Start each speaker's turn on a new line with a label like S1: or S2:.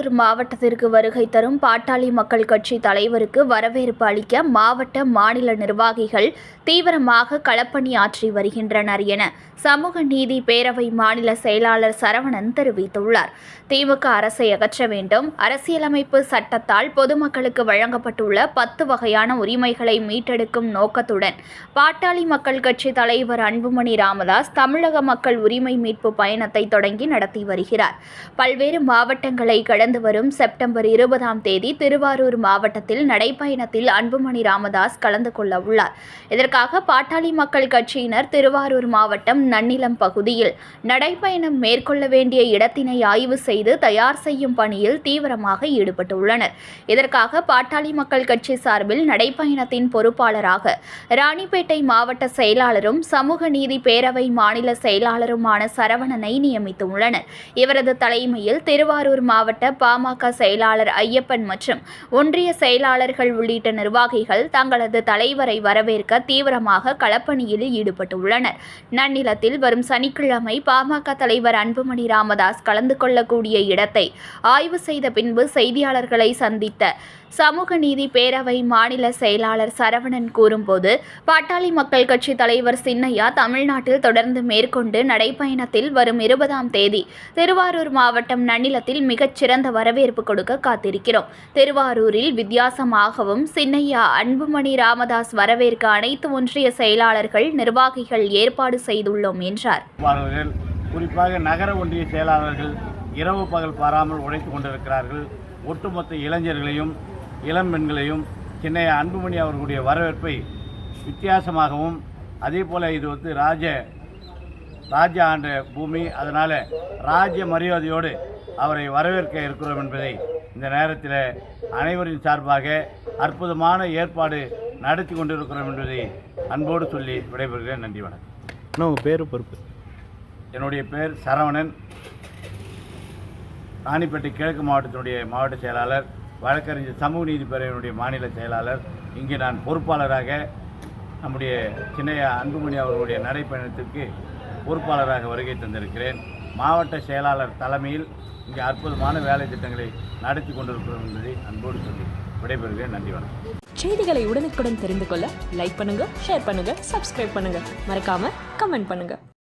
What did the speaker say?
S1: திருவாரூர் மாவட்டத்திற்கு வருகை தரும் பாட்டாளி மக்கள் கட்சி தலைவருக்கு வரவேற்பு அளிக்க மாவட்ட மாநில நிர்வாகிகள் தீவிரமாக களப்பணி ஆற்றி வருகின்றனர் என சமூக நீதி பேரவை மாநில செயலாளர் சரவணன் தெரிவித்துள்ளார். திமுக அரசை அகற்ற வேண்டும், அரசியலமைப்பு சட்டத்தால் பொதுமக்களுக்கு வழங்கப்பட்டுள்ள 10 வகையான உரிமைகளை மீட்டெடுக்கும் நோக்கத்துடன் பாட்டாளி மக்கள் கட்சி தலைவர் அன்புமணி ராமதாஸ் தமிழக மக்கள் உரிமை மீட்பு பயணத்தை தொடங்கி நடத்தி வருகிறார். பல்வேறு மாவட்டங்களை கடந்து வரும் செப்டம்பர் 20ஆம் தேதி திருவாரூர் மாவட்டத்தில் நடைப்பயணத்தில் அன்புமணி ராமதாஸ் கலந்து கொள்ள உள்ளார். இதற்காக பாட்டாளி மக்கள் கட்சியினர் திருவாரூர் மாவட்டம் நன்னிலம் பகுதியில் நடைப்பயணம் மேற்கொள்ள வேண்டிய இடத்தினை ஆய்வு செய்து தயார் செய்யும் பணியில் தீவிரமாக ஈடுபட்டுள்ளனர். இதற்காக பாட்டாளி மக்கள் கட்சி சார்பில் நடைப்பயணத்தின் பொறுப்பாளராக ராணிப்பேட்டை மாவட்ட செயலாளரும் சமூக நீதி பேரவை மாநில செயலாளருமான சரவணனை நியமித்துள்ளனர். இவரது தலைமையில் திருவாரூர் மாவட்ட பாமக செயலாளர் ஐயப்பன் மற்றும் ஒன்றிய செயலாளர்கள் உள்ளிட்ட நிர்வாகிகள் தங்களது தலைவரை வரவேற்க தீவிரமாக களப்பணியில் ஈடுபட்டுள்ளனர். நன்னிலத்தில் வரும் சனிக்கிழமை பாமக தலைவர் அன்புமணி ராமதாஸ் கலந்து கொள்ளக்கூடிய இடத்தை ஆய்வு செய்த பின்பு செய்தியாளர்களை சந்தித்த சமூக நீதி பேரவை மாநில செயலாளர் சரவணன் கூறும்போது, பாட்டாளி மக்கள் கட்சி தலைவர் சின்னையா தமிழ்நாட்டில் தொடர்ந்து மேற்கொண்டு நடைப்பயணத்தில் வரும் 20ஆம் தேதி திருவாரூர் மாவட்டம் நன்னிலத்தில் மிகச்சிறந்த வரவேற்பு கொடுக்க காத்திருக்கிறோம். திருவாரூரில் வித்தியாசமாகவும் சின்னையா அன்புமணி ராமதாஸ் வரவேற்க அனைத்து ஒன்றிய செயலாளர்கள் நிர்வாகிகள் ஏற்பாடு செய்துள்ளோம் என்றார்.
S2: குறிப்பாக நகர ஒன்றிய செயலாளர்கள் இரவு பகல் பாராமல் உழைத்துக் கொண்டிருக்கிறார்கள். ஒட்டுமொத்த இளைஞர்களையும் இளம் பெண்களையும் சின்னையா அன்புமணி அவர்களுடைய வரவேற்பை வித்தியாசமாகவும், அதே போல் இது ராஜ்ய ஆண்ட பூமி, அதனால் ராஜ்ய மரியாதையோடு அவரை வரவேற்க இருக்கிறோம் என்பதை இந்த நேரத்தில் அனைவரின் சார்பாக அற்புதமான ஏற்பாடு நடத்தி கொண்டிருக்கிறோம் என்பதை அன்போடு சொல்லி விடைபெறுகிறேன். நன்றி, வணக்கம்.
S3: உங்கள் பேர் பொறுப்பு?
S2: என்னுடைய பேர் சரவணன், ராணிப்பேட்டை கிழக்கு மாவட்டத்தினுடைய மாவட்ட செயலாளர், வழக்கறிஞர் சமூக நீதி பேரவையினுடைய மாநில செயலாளர். இங்கே நான் பொறுப்பாளராக நம்முடைய சின்னையா அன்புமணி அவர்களுடைய நடைப்பயணத்திற்கு பொறுப்பாளராக வருகை தந்திருக்கிறேன். மாவட்ட செயலாளர் தலைமையில் இங்கே அற்புதமான வேலை திட்டங்களை நடத்தி கொண்டிருக்கிறோம் என்பதை அன்போடு சொல்லி விடைபெறுகிறேன். நன்றி, வணக்கம்.
S4: செய்திகளை உடனுக்குடன் தெரிந்து கொள்ள லைக் பண்ணுங்க, ஷேர் பண்ணுங்க, சப்ஸ்கிரைப் பண்ணுங்க, மறக்காம கமெண்ட் பண்ணுங்க.